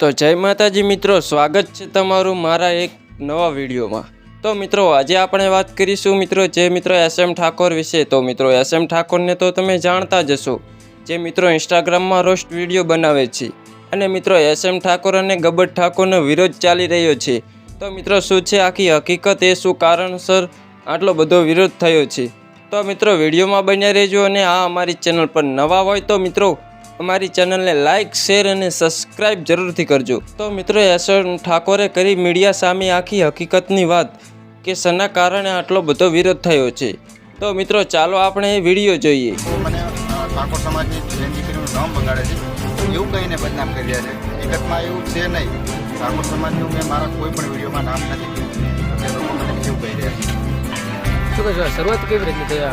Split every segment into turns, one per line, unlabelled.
તો જય માતાજી મિત્રો, સ્વાગત છે તમારું મારા એક નવા વિડીયોમાં। તો મિત્રો આજે આપણે વાત કરીશું મિત્રો જે મિત્રો SM ઠાકોર વિશે। તો મિત્રો SM ઠાકોરને તો તમે જાણતા જ હશો, જે મિત્રો ઇન્સ્ટાગ્રામમાં રોસ્ટ વિડીયો બનાવે છે અને મિત્રો SM ઠાકોર અને ગબ્બર ઠાકોરનો વિરોધ ચાલી રહ્યો છે। તો મિત્રો શું છે આખી હકીકત, એ શું કારણસર આટલો બધો વિરોધ થયો છે? તો મિત્રો વિડીયોમાં બન્યા રહેજો અને આ અમારી ચેનલ પર નવા હોય તો મિત્રો અમારી ચેનલને લાઇક, શેર અને સબસ્ક્રાઈબ જરૂરથી કરજો। તો મિત્રો SM ઠાકોરે કરી મીડિયા સામે આખી હકીકતની વાત કે શેના કારણે આટલો બધો વિરોધ થયો છે। તો મિત્રો ચાલો આપણે એ વિડીયો જોઈએ।
મને ઠાકોર સમાજની બેન દીકરીનું નામ બગાડે છે એવું કહીને બદનામ કરી રહ્યા છે। હકીકતમાં એવું છે નહીં। ઠાકોર સમાજનું મેં મારા કોઈ પણ વિડીયોમાં નામ નથી લીધું। એ લોકો મને એવું કહી રહ્યા છે।
શું કહે છે, શરૂઆત કેવી રીતની થઈ?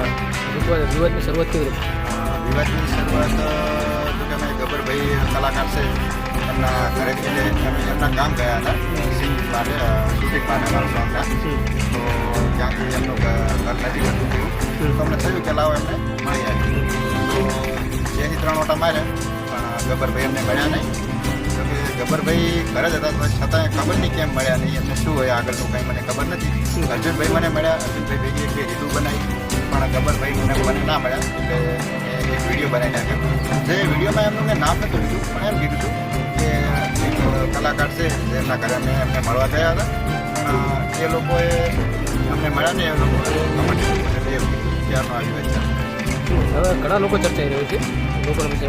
વિવાદની શરૂઆત કેવી રીતે?
વિવાદની શરૂઆત તો કે અમે ગબ્બરભાઈ કલાકાર છે એમના ઘરે જઈને અમે એમના ગામ ગયા હતા સિંગ માટે શૂટિંગ માટે અમારા સોંગના। તો ત્યાંથી એમનું ઘર નજીક હતું તો અમને થયું કે લાવો એમને મળી આવી। તો જેથી 3 ઓટા માર્યા પણ ગબ્બરભાઈ એમને મળ્યા નહીં। તો કે ગબ્બરભાઈ ઘરે જ હતા છતાં ખબર નહીં કેમ મળ્યા નહીં, એમને શું હોય આગળનું કંઈ મને ખબર નથી। અર્જુનભાઈ મને મળ્યા, અર્જુનભાઈ ભેગી એક રીતું બનાવી પણ ગબ્બરભાઈ મને ના મળ્યા એટલે એક વિડીયો બનાવી નાખ્યો। જે વિડીયોમાં એમનું મેં નામ નહોતું લીધું પણ એમ કીધું હતું કે એક કલાકાર છે જેમના ઘરે અમે એમને મળવા ગયા હતા પણ એ લોકોએ અમને મળ્યા ને એ લોકો કમેન્ટ એટલે એવું ત્યારનો આવી વાત છે।
હવે ઘણા લોકો ચર્ચાઈ રહ્યું છે લોકોના વિશે,